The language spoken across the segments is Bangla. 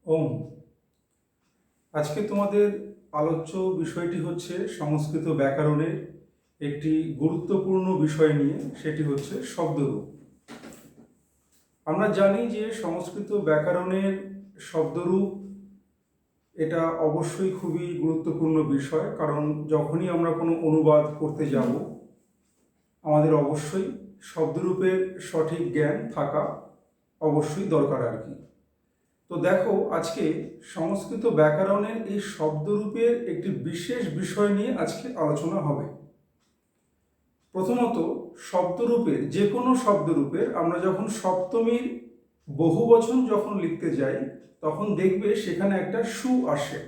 ওম। আজকে তোমাদের আলোচ্য বিষয়টি হচ্ছে সংস্কৃত ব্যাকরণের একটি গুরুত্বপূর্ণ বিষয় নিয়ে, সেটি হচ্ছে শব্দরূপ। আমরা জানি যে সংস্কৃত ব্যাকরণের শব্দরূপ এটা অবশ্যই খুবই গুরুত্বপূর্ণ বিষয়, কারণ যখনই আমরা কোনো অনুবাদ করতে যাব আমাদের অবশ্যই শব্দরূপের সঠিক জ্ঞান থাকা অবশ্যই দরকার আর কি। তো দেখো, আজকে সংস্কৃত ব্যাকরণের এই শব্দরূপের একটি বিশেষ বিষয় নিয়ে আজকে আলোচনা হবে। প্রথমত, শব্দরূপের যে কোনো শব্দরূপের আমরা যখন সপ্তমীর বহুবচন যখন লিখতে যাই তখন দেখবে সেখানে একটা সু আসে।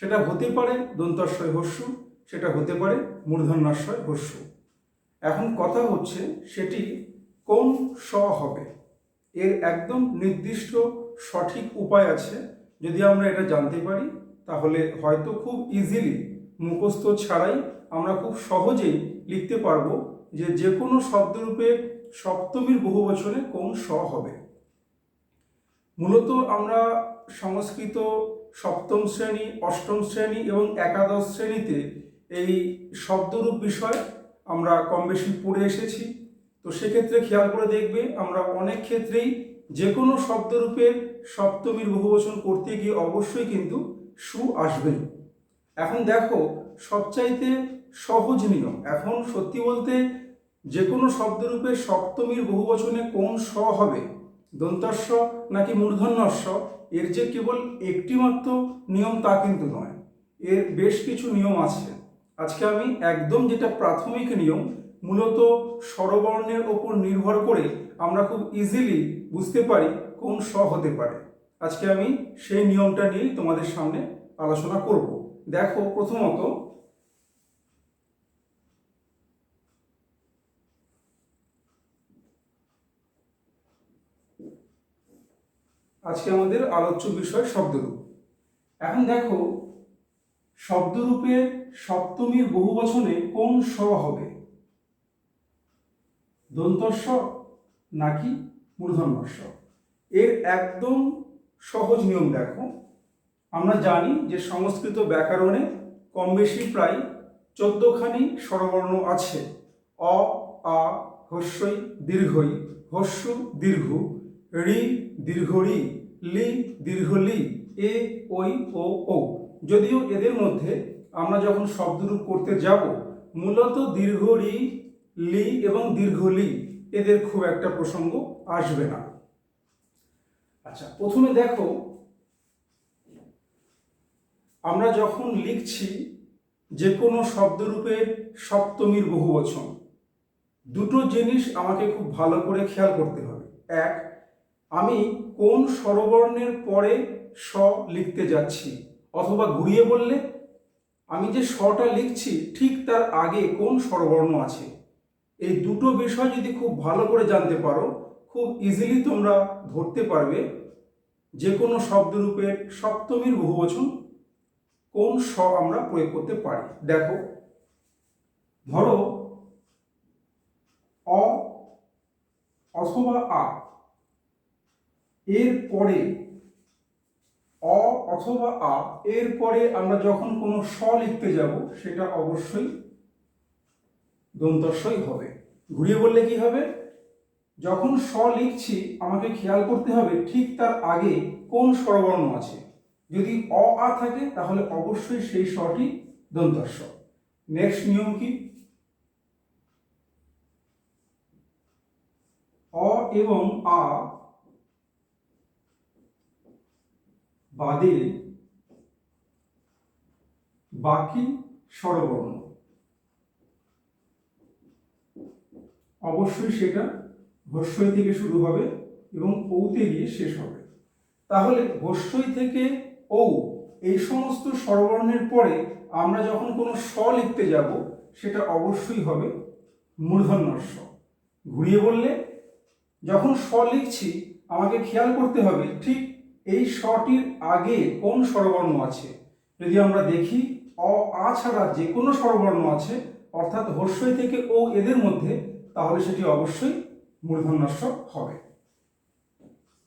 সেটা হতে পারে দন্তাস্বয় হস্যু, সেটা হতে পারে মূর্ধন্যাস্বয় হস্যু। এখন কথা হচ্ছে সেটি কোন স হবে। এর একদম নির্দিষ্ট সঠিক উপায় আছে। যদি আমরা এটা জানতে পারি তাহলে হয়তো খুব ইজিলি, মুখস্থ ছাড়াই আমরা খুব সহজেই লিখতে পারবো যে যে কোনো শব্দরূপের সপ্তমীর বহুবচনে কোন স হবে। মূলত আমরা সংস্কৃত সপ্তম শ্রেণী, অষ্টম শ্রেণী এবং একাদশ শ্রেণীতে এই শব্দরূপ বিষয় আমরা কম বেশি পড়ে এসেছি। তো সেক্ষেত্রে খেয়াল করে দেখবে আমরা অনেক ক্ষেত্রেই যে কোনো শব্দরূপের সপ্তমীর বহুবচন করতে গিয়ে অবশ্যই কিন্তু সু আসবে। এখন দেখো, সবচাইতে সহজ নিয়ম, এখন সত্যি বলতে যে কোনো শব্দরূপের সপ্তমীর বহুবচনে কোন স হবে, দন্তস্ব নাকি মূর্ধন্যস্ব, এর যে কেবল একটি মাত্র নিয়ম তা কিন্তু নয়, এর বেশ কিছু নিয়ম আছে। আজকে আমি একদম যেটা প্রাথমিক নিয়ম, মূলত স্বরবর্ণের ওপর নির্ভর করে আমরা খুব ইজিলি বুঝতে পারি কোন স হতে পারে। আজকে আমি সেই নিয়মটা নিয়েই তোমাদের সামনে আলোচনা করব। দেখো, প্রথমত আজকে আমাদের আলোচ্য বিষয় শব্দরূপ। এখন দেখো, শব্দরূপের সপ্তমীর বহুবচনে কোন স হবে, দন্তস্ব নাকি মূর্ধন্যস্ব। এর একদম সহজ নিয়ম দেখো, আমরা জানি যে সংস্কৃত ব্যাকরণে কম বেশি প্রায় 14খানি স্বরবর্ণ আছে। অ, আ, হস্যই দীর্ঘই, হস্যু দীর্ঘ, ঋ দীর্ঘ ঋ, লি দীর্ঘ লি, এ ওই ও ও। যদিও এদের মধ্যে আমরা যখন শব্দরূপ করতে যাব মূলত দীর্ঘ ঋ, লি এবং দীর্ঘ লি এদের খুব একটা প্রসঙ্গ আসবে না। আচ্ছা, প্রথমে দেখো, আমরা যখন লিখছি যে কোনো শব্দরূপের সপ্তমীর বহুবচন, দুটো জিনিস আমাকে খুব ভালো করে খেয়াল করতে হবে। এক, আমি কোন স্বরবর্ণের পরে স লিখতে যাচ্ছি, অথবা ঘুরিয়ে বললে আমি যে সটা লিখছি ঠিক তার আগে কোন স্বরবর্ণ আছে। এই দুটো বিষয় যদি খুব ভালো করে জানতে পারো, খুব ইজিলি তোমরা ধরতে পারবে যে কোনো শব্দরূপের সপ্তমীর বহুবচন কোন স আমরা প্রয়োগ করতে পারি। দেখো, ধরো অ অথবা আ এর পরে, অ অথবা আ এর পরে আমরা যখন কোনো স লিখতে যাব সেটা অবশ্যই দন্তস্বই হবে। ঘুরিয়ে বললে কি হবে, যখন স লিখছি আমাকে খেয়াল করতে হবে ঠিক তার আগে কোন স্বরবর্ণ আছে। যদি অ আ থাকে তাহলে অবশ্যই সেই স্বটি দন্তস্ব। নেক্সট নিয়ম কি, অ এবং আ বাদে বাকি স্বরবর্ণ অবশ্যই সেটা হস্যই থেকে শুরু হবে এবং ঔতে গিয়ে শেষ হবে। তাহলে হস্যই থেকে ঔ এই সমস্ত স্বরবর্ণের পরে আমরা যখন কোনো স লিখতে যাব সেটা অবশ্যই হবে মূর্ধন্যস্ব। ঘুরিয়ে বললে, যখন স লিখছি আমাকে খেয়াল করতে হবে ঠিক এই স্বটির আগে কোন স্বরবর্ণ আছে। যদি আমরা দেখি অ আ ছাড়া যে কোনো স্বরবর্ণ আছে, অর্থাৎ হস্যই থেকে ও এদের মধ্যে, তাহলে সেটি অবশ্যই মূর্ধন্যস্ব হবে।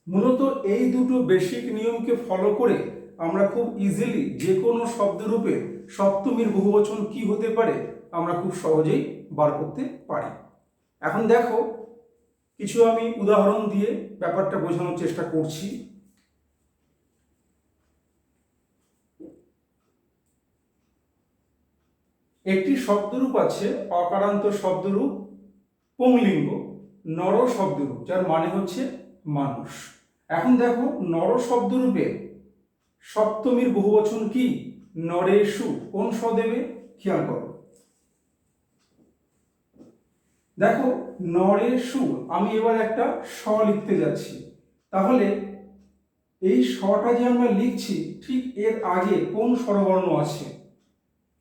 মূলত এই দুটো বেসিক নিয়মকে ফলো করে আমরা খুব ইজিলি যে কোনো শব্দরূপে সপ্তমীর বহুবচন কি হতে পারে আমরা খুব সহজেই বার করতে পারি। এখন দেখো, কিছু আমি উদাহরণ দিয়ে ব্যাপারটা বোঝানোর চেষ্টা করছি। একটি শব্দরূপ আছে অকারান্ত শব্দরূপ পুংলিঙ্গ নর শব্দরূপ, যার মানে হচ্ছে মানুষ। এখন দেখো, নর শব্দরূপে সপ্তমীর বহুবচন কি? নরেষু। কোন স দেবে? খেয়াল করো। দেখো, নরেষু আমি এবার একটা স লিখতে যাচ্ছি। তাহলে এই সটা যে আমরা লিখছি, ঠিক এর আগে কোন স্বরবর্ণ আছে?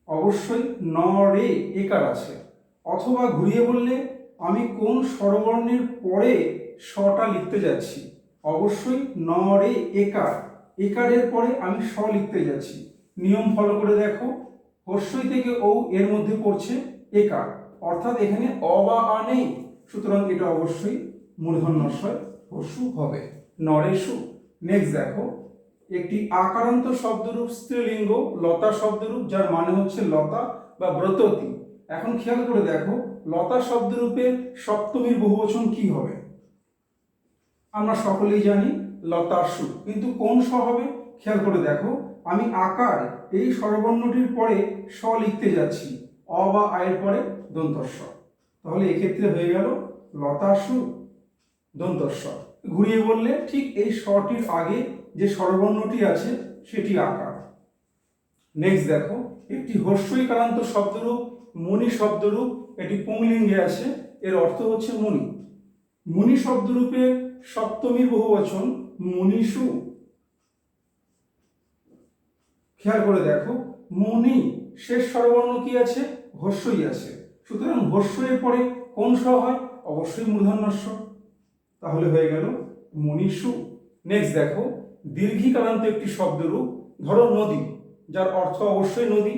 অবশ্যই ন রে একার আছে। অথবা ঘুরিয়ে বললে আমি কোন স্বরবর্ণের পরে সটা লিখতে যাচ্ছি? অবশ্যই ন রে একার। একারের পরে আমি স লিখতে যাচ্ছি। নিয়ম ফলো করে দেখো, হস্যই থেকে ও এর মধ্যে পড়ছে একার, অর্থাৎ এখানে অ বা আ নেই, সুতরাং এটা অবশ্যই মূর্ধন্যস্বয় হস্যু হবে, নরেষু। নেক্সট দেখো, একটি আকারান্ত শব্দরূপ স্ত্রীলিঙ্গ লতা শব্দরূপ, যার মানে হচ্ছে লতা বা ব্রততী। এখন খেয়াল করে দেখো, লতা শব্দরূপে সপ্তমীর বহুবচন কি হবে? আমরা সকলেই জানি লতাসু, কিন্তু কোন স হবে? খেয়াল করে দেখো, আমি আকার এই স্বরবর্ণটির পরে স লিখতে যাচ্ছি, অ বা আয়ের পরে দন্তস্ব। তাহলে এক্ষেত্রে হয়ে গেল লতাসু দন্তস্ব। ঘুরিয়ে বললে ঠিক এই স্বটির আগে যে স্বরবর্ণটি আছে সেটি আকার। নেক্সট দেখো, একটি হস্যইকারান্ত শব্দরূপ মুনি শব্দরূপ, এটি পুংলিঙ্গে আছে, এর অর্থ হচ্ছে মুনি। মুনি শব্দরূপে সপ্তমীর বহুবচন মুনিষু। খেয়াল করে দেখো, মুনি শেষ স্বরবর্ণ কি আছে? হস্যই আছে, সুতরাং হস্যের পরে কোন স হয়? অবশ্যই মূর্ধন্যস্ব। তাহলে হয়ে গেল মুনিষু। নেক্সট দেখো, দীর্ঘিকারান্ত একটি শব্দরূপ, ধরো নদী, যার অর্থ অবশ্যই নদী,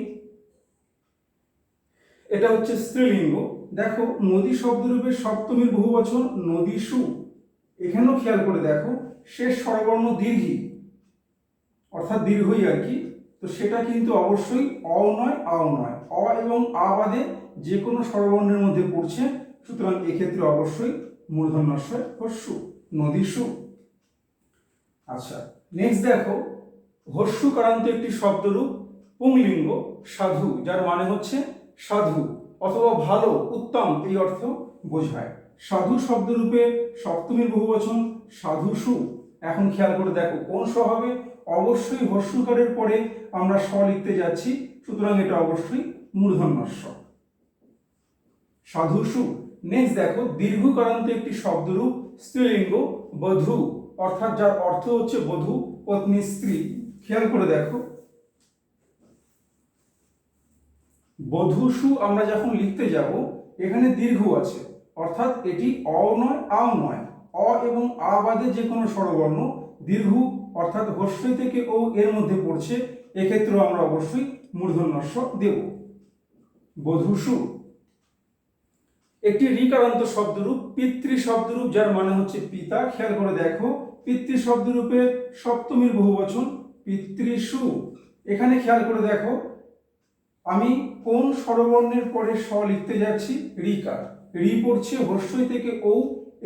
এটা হচ্ছে স্ত্রীলিঙ্গ। দেখো, নদী শব্দরূপের সপ্তমীর বহুবচন নদীষু। এখানেও খেয়াল করে দেখো, শেষ স্বরবর্ণ দীর্ঘী, অর্থাৎ দীর্ঘই আর কি, তো সেটা কিন্তু অবশ্যই অ নয়, আও নয়, অ এবং আ বাদে যে কোনো স্বরবর্ণের মধ্যে পড়ছে, সুতরাং এক্ষেত্রে অবশ্যই মূর্ধন্যস্বয় হস্যু, নদীষু। আচ্ছা, নেক্সট দেখো, হস্যকারান্ত একটি শব্দরূপ পুংলিঙ্গ সাধু, যার মানে হচ্ছে সাধু অথবা ভালো, উত্তম এই অর্থ বোঝায়। সাধু শব্দরূপে সপ্তমীর বহুবচন সাধুষু। এখন খেয়াল করে দেখো, কোন স হবে? অবশ্যই হস্যকারের পরে আমরা স লিখতে যাচ্ছি, সুতরাং এটা অবশ্যই মূর্ধন্যস্ব, সাধুষু। নেক্সট দেখো, দীর্ঘকারান্ত একটি শব্দরূপ স্ত্রীলিঙ্গ বধূ, অর্থাৎ যার অর্থ হচ্ছে বধূ, পত্নী, স্ত্রী। খেয়াল করে দেখো, বধূষু আমরা যখন লিখতে যাব, এখানে দীর্ঘ আছে, অর্থাৎ এটি অ নয়, আও নয়, অ এবং আ বাদে যে কোনো স্বরবর্ণ দীর্ঘ, অর্থাৎ হস্যই থেকে ও এর মধ্যে পড়ছে, এক্ষেত্রেও আমরা অবশ্যই মূর্ধন্যস্ব দেব, বধূষু। একটি ঋকারান্ত শব্দরূপ পিতৃ শব্দরূপ, যার মানে হচ্ছে পিতা। খেয়াল করে দেখো, পিতৃ শব্দরূপে সপ্তমীর বহুবচন পিতৃষু। এখানে খেয়াল করে দেখো, আমি কোন স্বরবর্ণের পরে স লিখতে যাচ্ছি? ঋকার। ঋ পড়ছে হস্যই থেকে ও,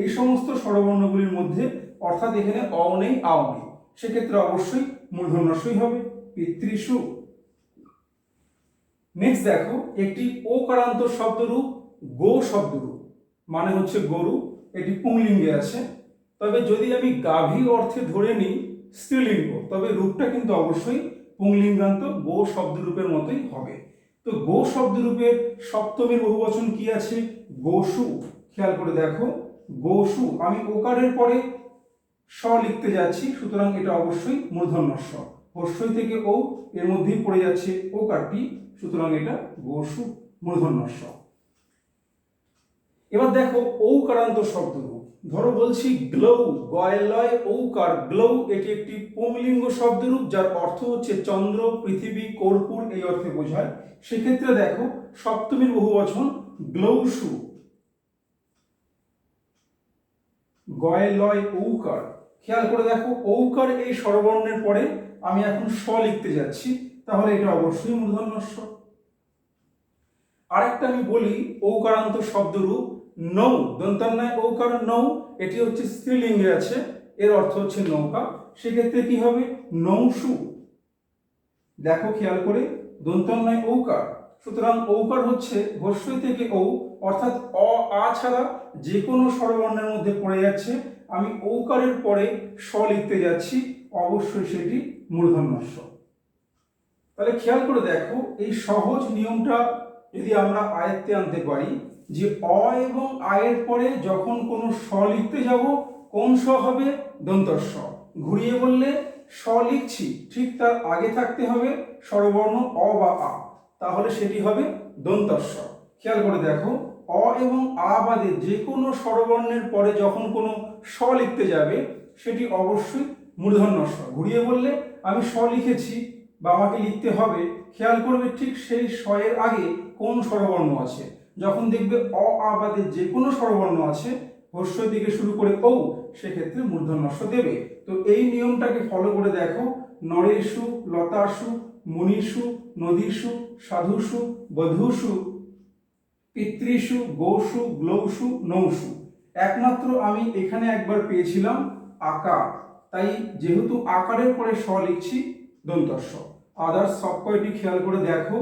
এই সমস্ত স্বরবর্ণগুলির মধ্যে, অর্থাৎ এখানে অ নেই, আও নেই, সেক্ষেত্রে অবশ্যই মূর্ধন্যস্বই হবে, পিতৃষু। নেক্সট দেখো, একটি ওকারান্ত শব্দরূপ গো শব্দরূপ, মানে হচ্ছে গরু, এটি পুংলিঙ্গে আছে। তবে যদি আমি গাভী অর্থে ধরে নিই স্ত্রীলিঙ্গ, তবে রূপটা কিন্তু অবশ্যই পুংলিঙ্গান্ত গো শব্দরূপের মতোই হবে। তো গো শব্দরূপের সপ্তমীর বহুবচন কি আছে? গোসু। খেয়াল করে দেখো, গোসু আমি ওকারের পরে স লিখতে যাচ্ছি, সুতরাং এটা অবশ্যই মূর্ধন্যস্ব, হস্যই থেকে ও এর মধ্যেই পড়ে যাচ্ছে ওকারটি, সুতরাং এটা গোসু, মূর্ধন্যস্ব। এবার দেখো, ঔকারান্ত শব্দরূপ, ধরো বলছি গ্লৌ, গয়লয় ঔকার গ্লৌ, এটি একটি পুংলিঙ্গ শব্দরূপ, যার অর্থ হচ্ছে চন্দ্র, পৃথিবী, কর্পূর এই অর্থে বোঝায়। সেক্ষেত্রে দেখো, সপ্তমীর বহুবচন গ্লৌসু, গয়লয় ঔকার। খেয়াল করে দেখো, ঔকার এই স্বরবর্ণের পরে আমি এখন স লিখতে যাচ্ছি, তাহলে এটা অবশ্যই মূর্ধন্য স। আরেকটা আমি বলি, ঔকারান্ত শব্দরূপ নৌ, দন্তান্নায় ঔকার নৌ, এটি হচ্ছে স্ত্রীলিঙ্গে আছে, এর অর্থ হচ্ছে নৌকা, সেক্ষেত্রে কি হবে? নৌসু। দেখো খেয়াল করে, দন্তান্নায় ঔকার, সুতরাং ঔকার হচ্ছে হস্যই থেকে ঔ, অর্থাৎ অ আ ছাড়া যে কোনো স্বরবর্ণের মধ্যে পড়ে যাচ্ছে, আমি ঔকারের পরে স লিখতে যাচ্ছি, অবশ্যই সেটি মূর্ধন্য স। তাহলে খেয়াল করে দেখো, এই সহজ নিয়মটা যদি আমরা আয়ত্তে আনতে পারি, যে অ এবং আয়ের পরে যখন কোনো স লিখতে যাব, কোন স হবে? দন্তর স। ঘুরিয়ে বললে স লিখছি, ঠিক তার আগে থাকতে হবে স্বরবর্ণ অ বা আ, তাহলে সেটি হবে দন্তর স। খেয়াল করে দেখো, অ এবং আ বাদে যে কোনো স্বরবর্ণের পরে যখন কোনো স লিখতে যাবে, সেটি অবশ্যই মূর্ধন্য স। ঘুরিয়ে বললে আমি স লিখেছি বা আমাকে লিখতে হবে, খেয়াল করবে ঠিক সেই স এর আগে কোন স্বরবর্ণ আছে। যখন দেখবে অ আ বাদে যে কোনো স্বরবর্ণ আছে, হস্যই থেকে শুরু করে ঔ, সেক্ষেত্রে মূর্ধন্য স দেবে। তো এই নিয়মটাকে ফলো করে দেখো, নরেষু, লতাসু, মুনিষু, নদীষু, সাধুষু, বধূষু, পিতৃষু, গৌষু, গ্লৌষু, নৌষু। একমাত্র আমি এখানে একবার পেয়েছিলাম আকার, তাই যেহেতু আকারের পরে স লিখছি, দন্তস্ব। আদার্স সব কয়টি খেয়াল করে দেখো,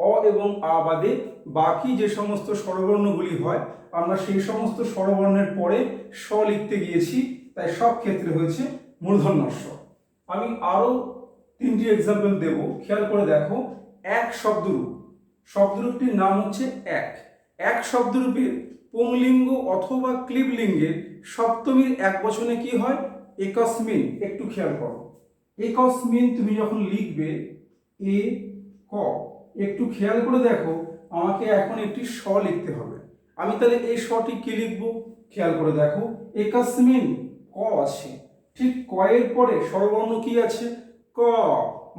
অ এবং আ বাদে বাকি যে সমস্ত স্বরবর্ণগুলি হয়, আমরা সেই সমস্ত স্বরবর্ণের পরে স লিখতে গিয়েছি, তাই সব ক্ষেত্রে হয়েছে মূর্ধন্য স। আমি আরো 3টি এক্সাম্পল দেব, খেয়াল করে দেখো। এক শব্দরূপ, শব্দরূপটির নাম হচ্ছে এক। এক শব্দরূপের পুংলিঙ্গ অথবা ক্লীবলিঙ্গের সপ্তমীর একবচনে কি হয়? একস্মিন। একটু খেয়াল করো, একস্মিন তুমি যখন লিখবে এ ক, একটু খেয়াল করে দেখো, আমাকে এখন একটি স লিখতে হবে। আমি তাহলে এই সটি কি লিখবো? খেয়াল করে দেখো, একস্মিন ক আছে, ঠিক ক এর পরে স্বরবর্ণ কি আছে? ক,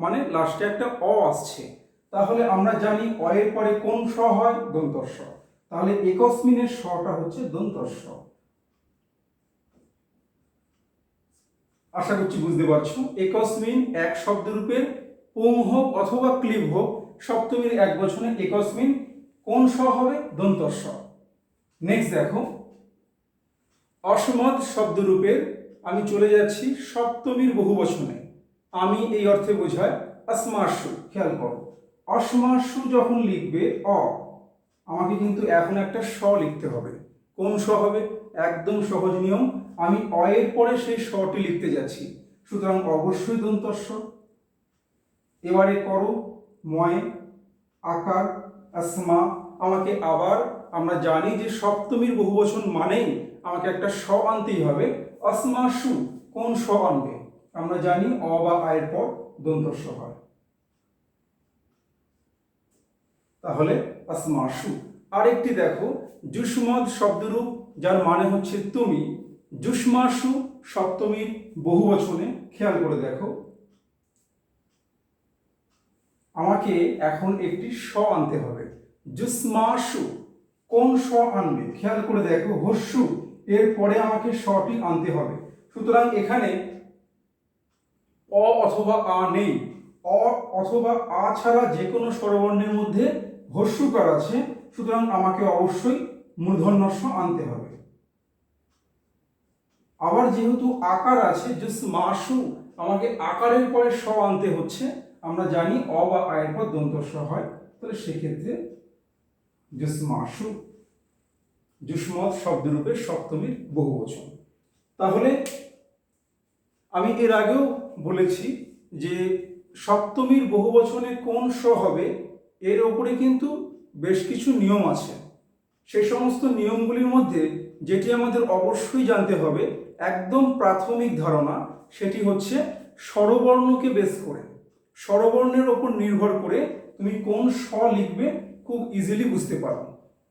মানে লাস্টে একটা অ আসছে। তাহলে আমরা জানি অ এর পরে কোন স হয়? দন্তর স। তাহলে একস্মিনের সটা হচ্ছে দন্তর স। আশা করছি বুঝতে পারছো। একস্মিন এক শব্দরূপের পুং হোক অথবা ক্লীব হোক, সপ্তমীর একবচনে একস্মিন কোন স হবে? দন্তর স। নেক্সট দেখো, অসমদ শব্দরূপের আমি চলে যাচ্ছি সপ্তমীর বহুবচনে। আমি এই অর্থে বোঝায় অস্মাসু। খেয়াল করো, অস্মাসু যখন লিখবে অ, আমাকে কিন্তু এখন একটা স লিখতে হবে। কোন স হবে? একদম সহজ নিয়ম, আমি অ এর পরে সেই সটি লিখতে যাচ্ছি, সুতরাং অবশ্যই দন্তর স। এবারে করো ময়, আকার, আসমা, আমাকে আবার, আমরা জানি যে সপ্তমীর বহুবচন মানেই আমাকে একটা স আনতেই হবে। অস্মাসু কোন স আনবে? আমরা জানি অ বা আয়ের পর দন্তর স হয়, তাহলে অস্মাসু। আরেকটি দেখো, যুষ্মদ শব্দরূপ, যার মানে হচ্ছে তুমি, যুষ্মাসু সপ্তমীর বহুবচনে। খেয়াল করে দেখো, আমাকে এখন একটি স আনতে হবে। যুষ্মাসু কোন স আনবে? খেয়াল করে দেখো, হস্যু এর পরে আমাকে সটি আনতে হবে, সুতরাং এখানে অ অথবা আ নেই। অ অথবা আ ছাড়া যে কোনো স্বরবর্ণের মধ্যে হস্যুকার আছে, সুতরাং আমাকে অবশ্যই মূর্ধন্য স আনতে হবে। আবার যেহেতু আকার আছে, যুষ্মাসু, আমাকে আকারের পরে স আনতে হচ্ছে। আমরা জানি অ বা আয়ের পর দন্তর স হয়, তাহলে সেক্ষেত্রে যুষ্মাসু যুষ্মৎ শব্দরূপের সপ্তমীর বহুবচন। তাহলে আমি এর আগেও বলেছি যে সপ্তমীর বহুবচনে কোন স হবে, এর ওপরে কিন্তু বেশ কিছু নিয়ম আছে। সেই সমস্ত নিয়মগুলির মধ্যে যেটি আমাদের অবশ্যই জানতে হবে, একদম প্রাথমিক ধারণা, সেটি হচ্ছে স্বরবর্ণকে বেস করে, স্বরবর্ণের ওপর নির্ভর করে তুমি কোন স লিখবে খুব ইজিলি বুঝতে পারো।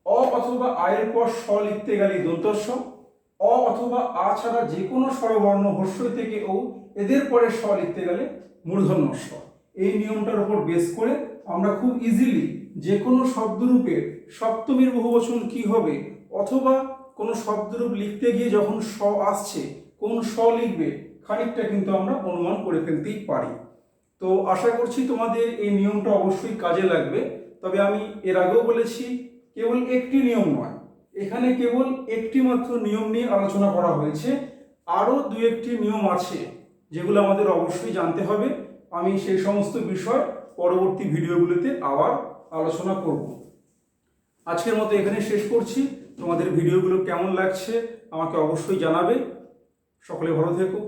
অ অথবা আয়ের পর স লিখতে গেলে দন্তর স, অ অথবা আ ছাড়া যে কোনো স্বরবর্ণ হস্যই থেকে ও, এদের পরে স লিখতে গেলে মূর্ধন্য স। এই নিয়মটার উপর বেস করে আমরা খুব ইজিলি যে কোনো শব্দরূপের সপ্তমীর বহুবচন কি হবে, অথবা কোনো শব্দরূপ লিখতে গিয়ে যখন স আসছে কোন স লিখবে, খানিকটা কিন্তু আমরা অনুমান করে ফেলতেই পারি। তো আশা করছি তোমাদের এই নিয়মটা অবশ্যই কাজে লাগবে। তবে আমি এর আগেও বলেছি, কেবল একটি নিয়ম নয়, এখানে কেবল একটি মাত্র নিয়ম নিয়ে আলোচনা করা হয়েছে, আরও দু একটি নিয়ম আছে যেগুলো আমাদের অবশ্যই জানতে হবে। আমি সেই সমস্ত বিষয় পরবর্তী ভিডিওগুলোতে আবার আলোচনা করব। আজকের মতো এখানে শেষ করছি। তোমাদের ভিডিওগুলো কেমন লাগছে আমাকে অবশ্যই জানাবে। সকলে ভালো থেকো।